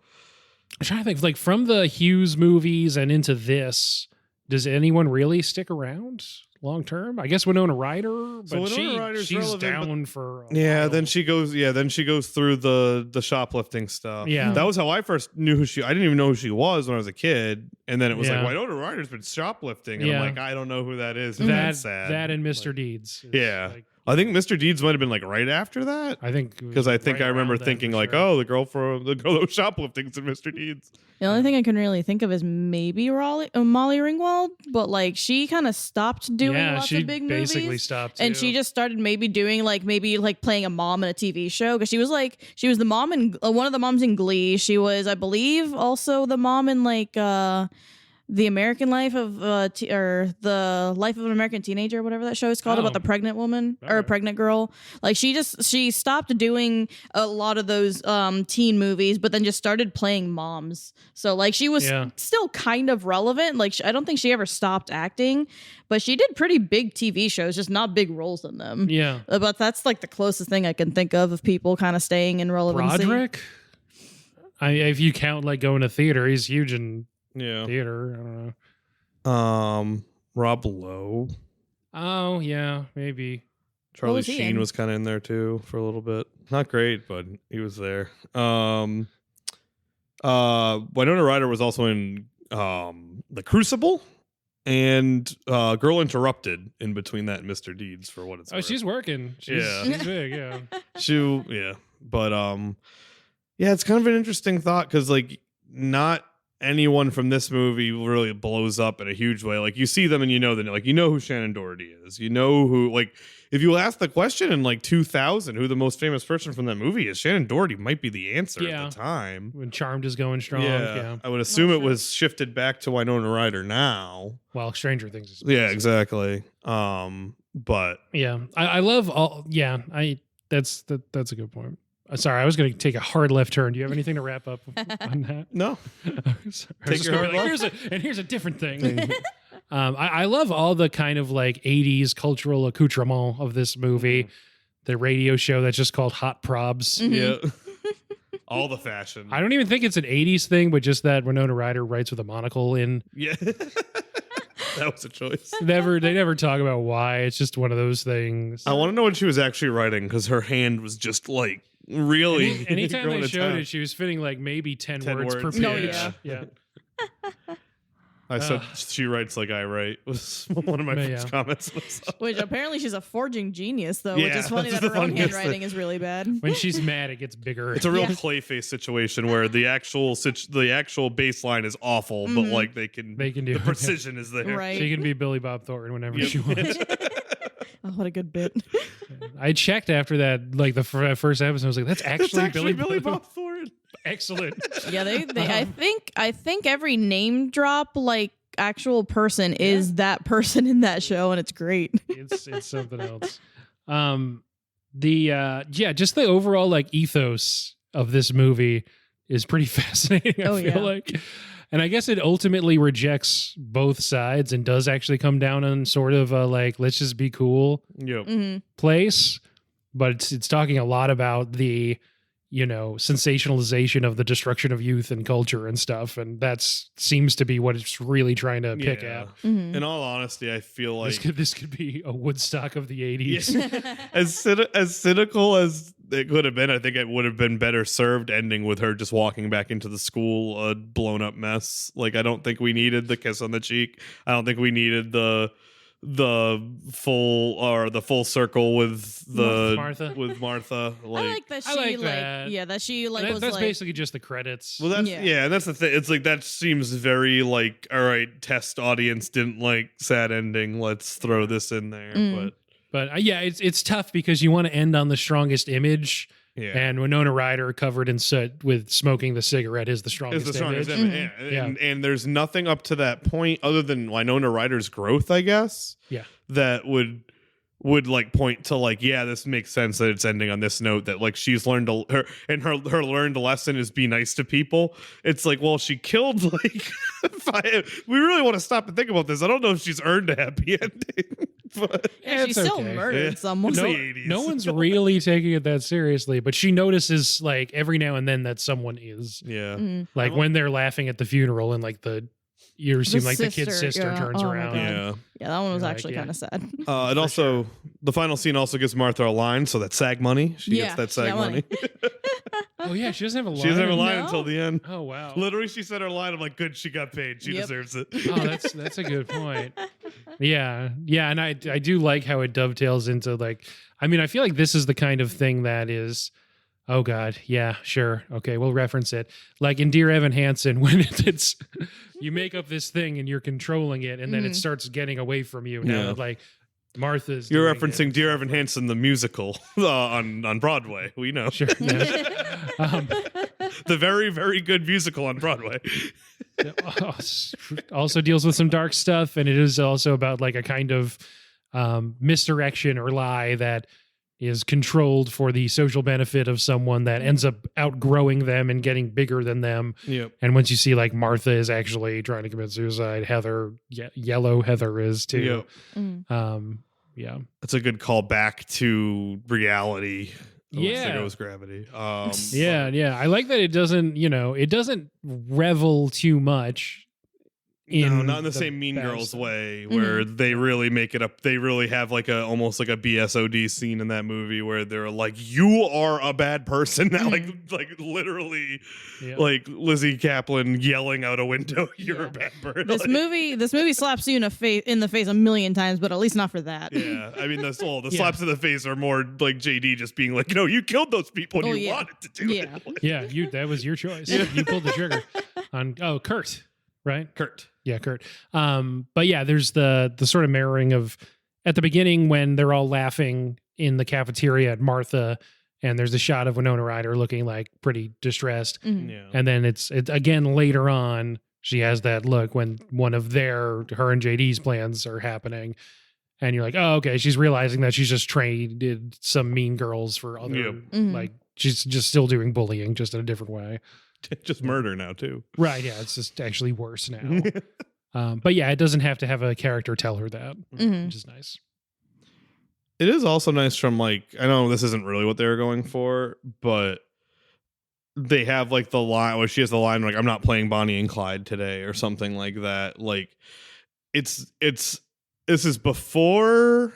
A: I'm trying to think, like from the Hughes movies and into this, does anyone really stick around long term? I guess Winona Ryder, but
C: Winona Ryder's
A: she's
C: relevant,
A: down for a
C: Yeah,
A: while.
C: then she goes through the shoplifting stuff.
A: Yeah.
C: That was how I first knew who she. I didn't even know who she was when I was a kid, and then it was
A: Yeah.
C: like Winona Ryder's been shoplifting, and
A: Yeah.
C: I'm like, I don't know who that is. And that's sad.
A: that and Mr.
C: Like,
A: Deeds. is,
C: Yeah.
A: like,
C: I think Mr. Deeds might have been like right after that.
A: I think
C: Because I think
A: right
C: I remember
A: around then,
C: thinking
A: for
C: like,
A: sure.
C: oh, the girl that was shoplifting's in Mr. Deeds.
B: The only thing I can really think of is maybe Molly Ringwald, but like she kind of stopped doing
A: yeah,
B: lots
A: she
B: of big
A: basically
B: movies.
A: stopped,
B: And
A: too.
B: she just started maybe doing maybe playing a mom in a TV show because she was the mom in one of the moms in Glee. She was, I believe, also the mom in the American Life of or the Life of an American Teenager, whatever that show is called,
A: Oh.
B: about the pregnant woman or
A: Okay.
B: pregnant girl. Like she stopped doing a lot of those teen movies, but then just started playing moms. So like she was
A: Yeah.
B: still kind of relevant. Like I don't think she ever stopped acting, but she did pretty big TV shows, just not big roles in them.
A: yeah.
B: But that's like the closest thing I can think of people kind of staying in relevancy.
A: Broderick. If you count like going to theater, he's huge in
C: Yeah.
A: theater. I don't know.
C: Rob Lowe.
A: Oh yeah, maybe.
C: Charlie
B: was he
C: Sheen
B: in?
C: was kind of in there too for a little bit. Not great, but he was there. Winona Ryder was also in The Crucible and Girl Interrupted in between that and Mr. Deeds for what it's
A: Oh,
C: worth.
A: she's working. She's,
C: Yeah.
A: she's big. Yeah.
C: Yeah. But yeah, it's kind of an interesting thought because like not anyone from this movie really blows up in a huge way. Like you see them and you know that, like, you know who Shannen Doherty is. You know who, like, if you ask the question in like 2000, who the most famous person from that movie is, Shannen Doherty might be the answer at the time.
A: When Charmed is going strong. Yeah.
C: I would assume it was shifted back to Winona Ryder now.
A: Well, Stranger Things is
C: Yeah, exactly. But
A: yeah, I love all. Yeah, that's a good point. Sorry, I was going to take a hard left turn. Do you have anything to wrap up on that?
C: no.
A: Take your hard here's a different thing. I love all the kind of like 80s cultural accoutrement of this movie. The radio show that's just called Hot Probs.
C: Yeah. All the fashion.
A: I don't even think it's an 80s thing, but just that Winona Ryder writes with a monocle in.
C: Yeah. That was a choice.
A: They never talk about why. It's just one of those things.
C: I want to know what she was actually writing, because her hand was just like really.
A: Anytime they showed it, she was fitting like maybe 10 words per page.
B: Oh, yeah.
A: Yeah.
C: I said she writes like I write was one of my first comments.
B: Which apparently she's a forging genius, though,
C: Yeah,
B: which is funny
C: that's
B: that
C: the
B: her own
C: funniest
B: handwriting
C: thing.
B: is really bad.
A: When she's mad, it gets bigger.
C: It's a real Clayface situation where the actual baseline is awful, but like they can
A: do
C: the precision is there.
B: Right.
A: She can be Billy Bob Thornton whenever she wants.
B: Oh, what a good bit.
A: I checked after that, like the first episode. I was like, "That's actually,
C: Billy
A: Bob
C: Bob Thornton."
A: Excellent.
B: Yeah, they I think every name drop, like, actual person is that person in that show, and it's great.
A: It's something else. Just the overall like ethos of this movie is pretty fascinating. I feel like, and I guess it ultimately rejects both sides and does actually come down on sort of a like, let's just be cool place. But it's talking a lot about the, sensationalization of the destruction of youth and culture and stuff. And that seems to be what it's really trying to pick at.
C: In all honesty, I feel like
A: this could be a Woodstock of the 80s.
C: as cynical as it could have been, I think it would have been better served ending with her just walking back into the school, a blown up mess. Like, I don't think we needed the kiss on the cheek. I don't think we needed the full circle with Martha. Like,
B: I like that she that she like was
A: that's
B: like,
A: basically just the credits.
C: well, that's and that's the thing. It's like that seems very like, all right, test audience didn't like sad ending. Let's throw this in there,
A: but it's tough because you want to end on the strongest image.
C: Yeah.
A: And Winona Ryder covered in soot with smoking the cigarette is the strongest image.
C: And there's nothing up to that point other than Winona Ryder's growth, I guess.
A: Yeah.
C: That would like point to like, yeah, this makes sense that it's ending on this note, that like she's learned her learned lesson is be nice to people. It's like, well, she killed like we really want to stop and think about this. I don't know if she's earned a happy ending. But
B: she still murdered someone.
A: No one's really taking it that seriously, but she notices like every now and then that someone is.
C: Yeah.
A: Like when they're laughing at the funeral and like you seem like the kid's sister turns around.
B: Yeah, that one was actually kind of sad.
C: It also the final scene also gives Martha a line, so that SAG money. She gets that SAG money.
A: Oh yeah, she doesn't have a line.
C: She doesn't have a line until the end.
A: Oh wow.
C: Literally, she said her line. I'm like, good, she got paid. She deserves it.
A: Oh, that's a good point. Yeah, and I do like how it dovetails into like. I mean, I feel like this is the kind of thing that is. Oh God, yeah, sure, okay, we'll reference it. Like in Dear Evan Hansen, when it's you make up this thing and you're controlling it, and then it starts getting away from you. Now, like Martha's.
C: You're referencing Dear Evan Hansen, the musical on Broadway. We know.
A: Sure. Yeah.
C: The very, very good musical on Broadway.
A: Also deals with some dark stuff, and it is also about like a kind of misdirection or lie that is controlled for the social benefit of someone that ends up outgrowing them and getting bigger than them.
C: Yep.
A: And once you see like Martha is actually trying to commit suicide, Yellow Heather is too.
C: Yep. That's a good call back to reality. There goes gravity.
A: I like that it doesn't revel too much
C: No, not in the same Mean
A: bad
C: Girls
A: stuff.
C: way, where they really make it up. They really have like a almost like a BSOD scene in that movie where they're like, "You are a bad person," now, like literally,
A: Yeah.
C: like Lizzie Kaplan yelling out a window, "You're
B: Yeah.
C: a bad person."
B: This movie slaps you in the face a million times, but at least not for that.
C: Yeah, I mean the
A: Yeah.
C: slaps in the face are more like JD just being like, "No, you killed those people and
B: Oh,
C: you
B: yeah.
C: wanted to do
B: Yeah.
C: it."
A: Yeah, that was your choice. You pulled the trigger on Kurt, right?
C: Kurt.
A: Yeah, Kurt. But yeah, there's the sort of mirroring of at the beginning when they're all laughing in the cafeteria at Martha, and there's a shot of Winona Ryder looking like pretty distressed,
B: Mhm.
C: Yeah.
A: and then it's again later on she has that look when one of her and JD's plans are happening, and you're like, oh, okay, she's realizing that she's just traded some mean girls for other
C: Yep.
B: Mhm.
A: like she's just still doing bullying, just in a different way.
C: Just murder now too.
A: Right. Yeah. It's just actually worse now. But yeah, it doesn't have to have a character tell her that,
B: Mhm.
A: which is nice.
C: It is also nice from like, I know this isn't really what they were going for, but they have like the line where she has the line like, "I'm not playing Bonnie and Clyde today," or something like that. Like it's this is before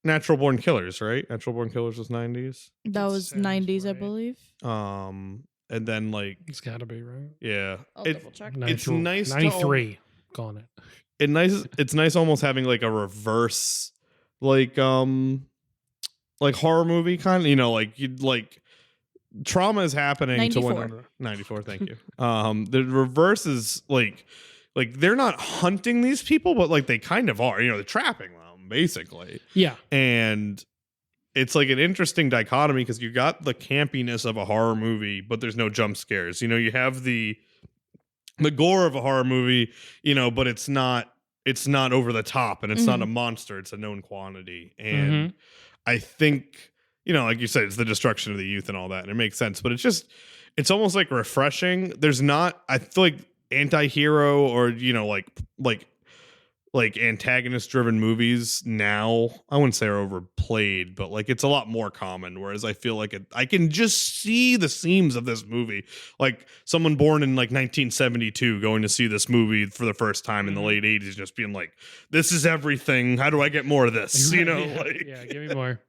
C: Natural Born Killers, right? Natural Born Killers was 90s.
B: That was
A: Sounds
B: 90s, I
A: right.
B: believe.
C: And then like,
A: It's got to be right.
C: yeah,
B: I'll
C: it,
B: double check.
C: It's nice to-
A: 93, calling it.
C: it's nice almost having like a reverse like horror movie kind of, you know, like you'd like trauma is happening
B: 94.
C: to one 94, thank you. The reverse is like they're not hunting these people, but like they kind of are, you know, they're trapping them basically.
A: Yeah.
C: And it's like an interesting dichotomy because you got the campiness of a horror movie, but there's no jump scares. You know, you have the gore of a horror movie, you know, but it's not over the top, and it's not a monster. It's a known quantity. And I think, you know, like you said, it's the destruction of the youth and all that, and it makes sense. But it's almost like refreshing. There's not, I feel like anti-hero or, you know, like antagonist driven movies now, I wouldn't say are overplayed, but like it's a lot more common. Whereas I feel like I can just see the seams of this movie, like someone born in like 1972 going to see this movie for the first time in the late 80s, just being like, "This is everything. How do I get more of this?" You know,
A: yeah, give me more.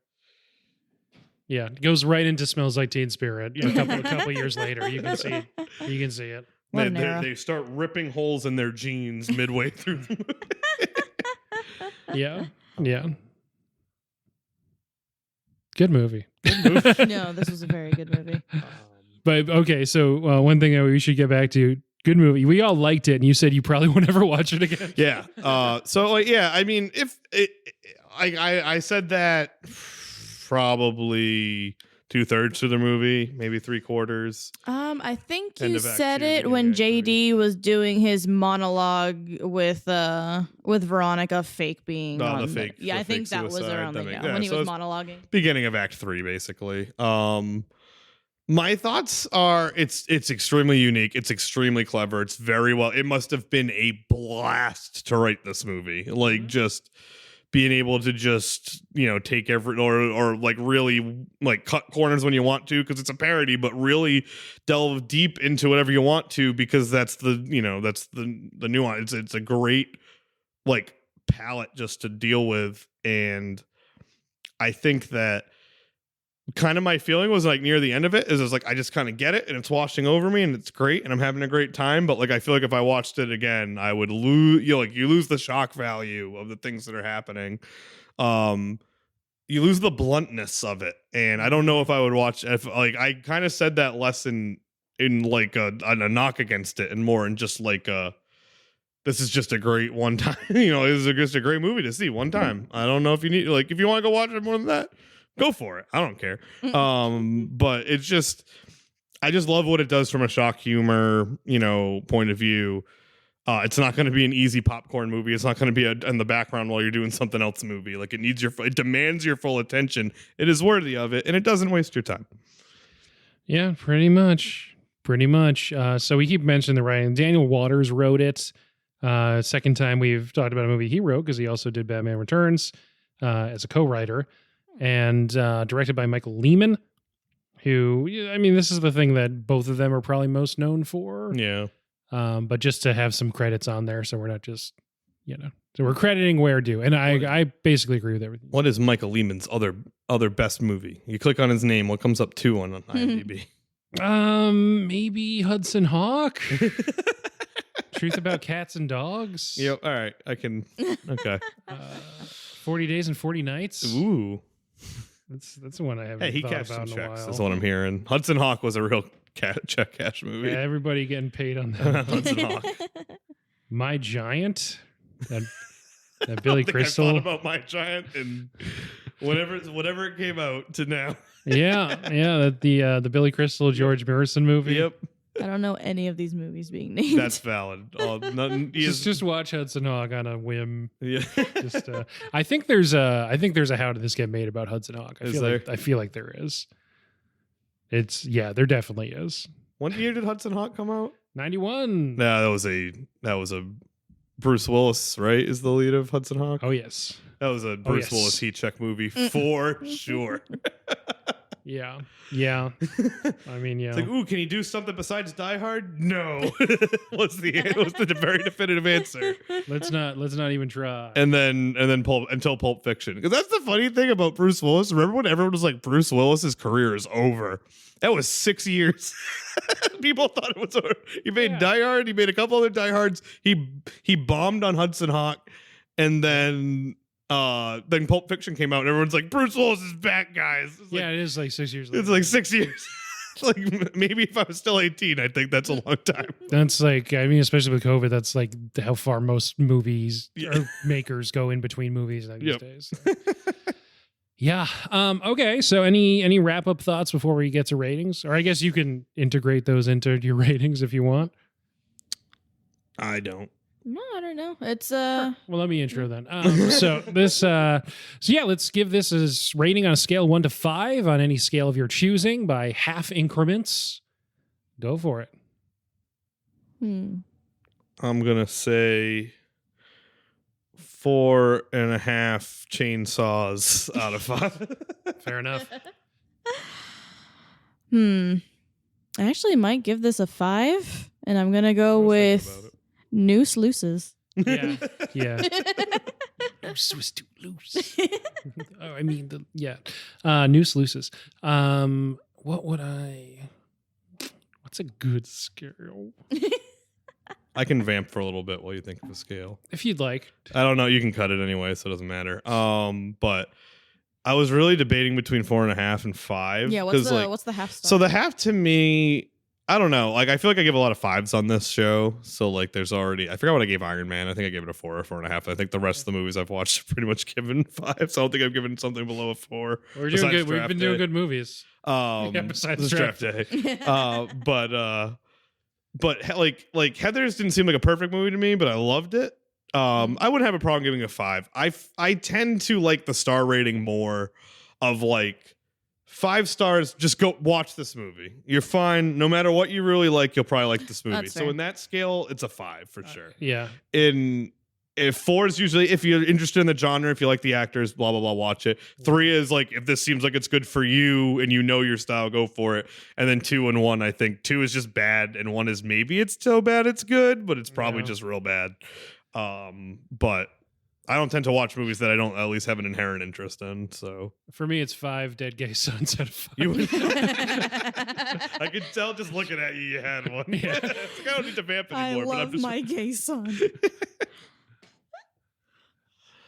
A: Yeah, it goes right into Smells Like Teen Spirit. A couple years later, you can see it.
B: What an era.
C: They start ripping holes in their jeans midway through the movie.
A: Yeah. Good movie.
B: No, this was a very good movie.
A: But okay, so one thing that we should get back to, good movie. We all liked it, and you said you probably would never watch it again.
C: Yeah. So like, yeah, I mean, if I said that probably 2/3 to the movie, maybe 3/4.
B: I think
C: End
B: you
C: of Act
B: said
C: 2,
B: it
C: beginning
B: when
C: of Act 3.
B: JD was doing his monologue with Veronica fake being
C: Oh,
B: on
C: the fake-
B: Yeah,
C: the
B: I think
C: fake
B: that was
C: suicide,
B: around
C: that
B: the
C: makes-
B: when he
C: yeah, so
B: was
C: it's-
B: monologuing.
C: Beginning of Act 3, basically. My thoughts are it's extremely unique. It's extremely clever. It's very well. It must have been a blast to write this movie. Like just being able to just, you know, take every or like really like cut corners when you want to because it's a parody, but really delve deep into whatever you want to because that's the, you know, that's the nuance. It's a great like palette just to deal with. And I think that kind of my feeling was like near the end of it is it's like I just kind of get it and it's washing over me and it's great and I'm having a great time, but like I feel like if I watched it again I would lose, you know, like you lose the shock value of the things that are happening. You lose the bluntness of it, and I don't know if I would watch if like I kind of said that less in like a knock against it and more in just like this is just a great one time, you know, this is just a great movie to see one time. I don't know if you need, like, if you want to go watch it more than that, go for it. I don't care. But it's just, I just love what it does from a shock humor, you know, point of view. It's not going to be an easy popcorn movie. It's not going to be in the background while you're doing something else movie. Like it demands your full attention. It is worthy of it, and it doesn't waste your time.
A: Yeah, pretty much. So we keep mentioning the writing. Daniel Waters wrote it. Second time we've talked about a movie he wrote because he also did Batman Returns as a co-writer, and directed by Michael Lehmann, who, I mean, this is the thing that both of them are probably most known for.
C: Yeah.
A: but just to have some credits on there, so we're not just so we're crediting where due. And I basically agree with everything.
C: What is Michael Lehmann's other best movie? You click on his name, what comes up 2 on IMDb?
A: Maybe Hudson Hawk. Truth About Cats and Dogs.
C: Yep. All right. I can. Okay.
A: 40 Days and 40 Nights.
C: Ooh.
A: That's the one I haven't
C: Hey, he
A: thought
C: cashed
A: about
C: some
A: in a
C: checks.
A: while.
C: That's what I'm hearing. Hudson Hawk was a real check cash movie.
A: Yeah, everybody getting paid on that.
C: Hudson Hawk.
A: My Giant. That Billy
C: I think
A: Crystal.
C: I thought about My Giant and whatever it came out to now.
A: Yeah. That the Billy Crystal George Morrison movie.
C: Yep.
B: I don't know any of these movies being named.
C: That's valid.
A: Just watch Hudson Hawk on a whim.
C: Yeah.
A: Just I think there's a How Did This Get Made about Hudson Hawk. I feel like there is. There definitely is.
C: What year did Hudson Hawk come out?
A: 91.
C: No, that was a Bruce Willis, right? Is the lead of Hudson Hawk?
A: Oh yes.
C: That was a Bruce Willis heat check movie for sure.
A: Yeah. I mean, yeah.
C: It's like, ooh, can he do something besides Die Hard? No. was the very definitive answer.
A: Let's not even try.
C: And then until Pulp Fiction. Because that's the funny thing about Bruce Willis. Remember when everyone was like, Bruce Willis's career is over? That was 6 years. People thought it was over. He made Die Hard. He made a couple other Die Hards. He bombed on Hudson Hawk. And then Pulp Fiction came out, and everyone's like, Bruce Willis is back, guys.
A: It is like 6 years later.
C: It's like 6 years. Like, maybe if I was still 18, I think that's a long time.
A: That's like, I mean, especially with COVID, that's like how far most movies or makers go in between movies these days. Yeah. Okay. So any wrap up thoughts before we get to ratings? Or I guess you can integrate those into your ratings if you want.
C: I don't.
B: No, I don't know. It's
A: Well, let me intro then. Let's give this a rating on a scale of 1 to 5 on any scale of your choosing by half increments. Go for it.
C: I'm gonna say 4.5 chainsaws out of 5.
A: Fair enough.
B: I actually might give this a 5, and I'm gonna go with Noose Looses.
A: Yeah. Noose was too loose. Oh, I mean Noose Looses. What's a good scale?
C: I can vamp for a little bit while you think of a scale.
A: If you'd like.
C: I don't know. You can cut it anyway, so it doesn't matter. But I was really debating between 4.5 and 5.
B: Yeah, what's the half star?
C: So the half to me, I don't know. Like, I feel like I give a lot of 5s on this show. So like, there's already, I forgot what I gave Iron Man. I think I gave it a 4 or 4.5. I think the rest of the movies I've watched are pretty much given 5. So I don't think I've given something below a 4.
A: We're doing good. We've been doing good movies.
C: Besides Draft Day. But like Heathers didn't seem like a perfect movie to me, but I loved it. I wouldn't have a problem giving it a 5. I tend to like the star rating more of like 5 stars. Just go watch this movie. You're fine. No matter what you really like, you'll probably like this movie.
B: That's
C: So
B: fair.
C: in that scale, it's a 5 for sure.
A: Yeah.
C: If 4 is usually if you're interested in the genre, if you like the actors, blah blah blah, watch it. 3 is like if this seems like it's good for you and you know your style, go for it. And then 2 and 1, I think 2 is just bad, and 1 is maybe it's so bad it's good, but it's probably just real bad. But I don't tend to watch movies that I don't at least have an inherent interest in. So
A: For me, it's 5 dead gay sons out of 5.
C: I could tell just looking at you had one.
A: Yeah.
C: It's like, I don't need to vamp
B: I
C: anymore.
B: love my gay son.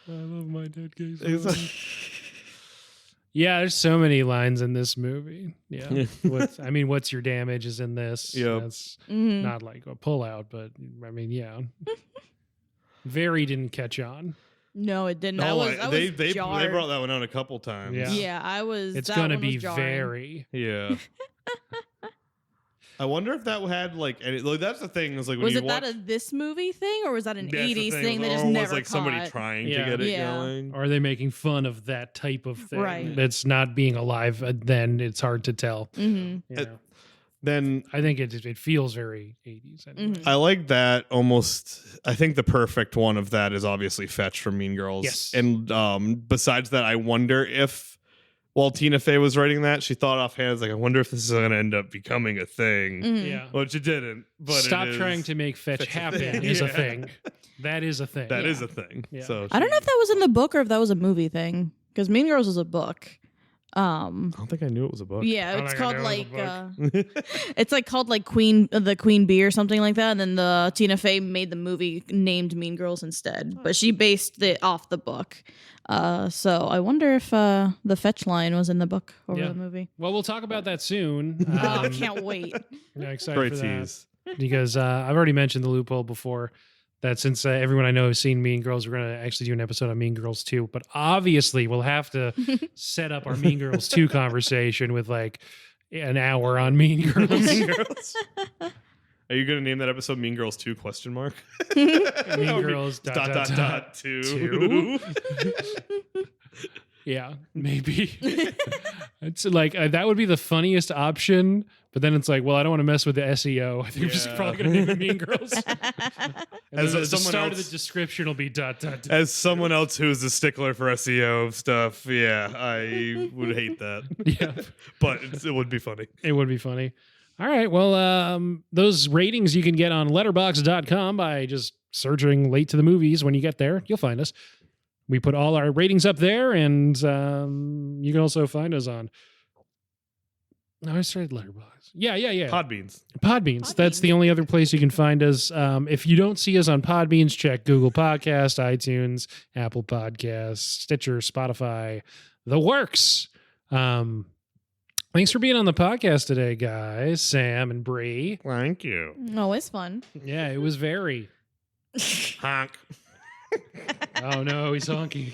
A: I love my dead gay
C: It's
A: sons. Yeah, there's so many lines in this movie. Yeah. What's your damage is in this.
C: Yep.
A: That's
B: Mhm.
A: not like a pullout, but I mean, yeah. Very didn't catch on.
B: No, it didn't.
C: No,
B: I was
C: they
B: jarred.
C: brought that one out a couple times.
A: Yeah.
B: Yeah, I was.
A: It's
B: that
A: gonna
B: one
A: be
B: was jarring.
A: very.
C: Yeah. I wonder if that had like any. Like, that's the thing. Is like when
B: Was
C: you
B: it
C: watch,
B: that a this movie thing, or was that an
C: that's the
B: 80s thing that just
C: or
B: never
C: was like
B: caught?
C: somebody trying
A: Yeah.
C: to get it
B: Yeah.
C: going?
A: Or are they making fun of that type of thing?
B: Right.
A: That's not being alive. Then it's hard to tell.
B: Mhm.
A: You know?
C: Then
A: I think it feels very 80s. Anyway.
B: Mhm.
C: I like that almost. I think the perfect one of that is obviously Fetch from Mean Girls.
A: Yes.
C: And besides that, I wonder if while Tina Fey was writing that, she thought offhand, like, I wonder if this is going to end up becoming a thing.
B: Mhm.
A: Yeah.
C: Which it didn't. But
A: Stop
C: it is,
A: trying to make fetch
C: Fetch a
A: happen
C: thing.
A: is a
C: Yeah.
A: thing. That is a thing.
C: That
B: Yeah.
C: is a thing.
A: Yeah.
C: So
B: I don't know if that was in the book or if that was a movie thing. Because Mean Girls was a book.
C: I don't think I knew it was a book.
B: Yeah,
A: I
B: it's
A: think I
B: called
A: knew
B: like
A: it was
B: it's like called like the Queen Bee or something like that. And then the Tina Fey made the movie named Mean Girls instead, but she based it off the book. So I wonder if the fetch line was in the book over
A: Yeah.
B: the movie.
A: Well, we'll talk about that soon.
B: Oh, I can't wait.
A: Yeah, excited
C: Great
A: for that.
C: tease.
A: Because I've already mentioned the loophole before that since everyone I know has seen Mean Girls, we're going to actually do an episode on Mean Girls 2. But obviously, we'll have to set up our Mean Girls 2 conversation with like an hour on Mean Girls.
C: Mean Girls. Are you going to name that episode Mean Girls 2 question mark?
A: Mean Girls
C: dot 2.
A: two. Yeah, maybe. It's like that would be the funniest option. But then it's like, well, I don't want to mess with the SEO. I think we're just
C: Yeah.
A: probably going to name it Mean Girls. And
C: As
A: then the
C: someone
A: start of
C: else-
A: the description will be ...
C: As someone else who's a stickler for SEO stuff, yeah, I would hate that.
A: Yeah.
C: But it would be funny.
A: It would be funny. All right. Well, those ratings you can get on letterboxd.com by just searching Late to the Movies. When you get there, you'll find us. We put all our ratings up there, and you can also find us on... No, I started Letterboxd. Yeah.
C: Podbeans.
A: Podbeans. That's the only other place you can find us. If you don't see us on Podbeans, check Google Podcast, iTunes, Apple Podcasts, Stitcher, Spotify, the works. Thanks for being on the podcast today, guys. Sam and Bree.
C: Thank you.
B: Oh, it's fun.
A: Yeah, it was very.
C: Honk.
A: Oh no, he's honking.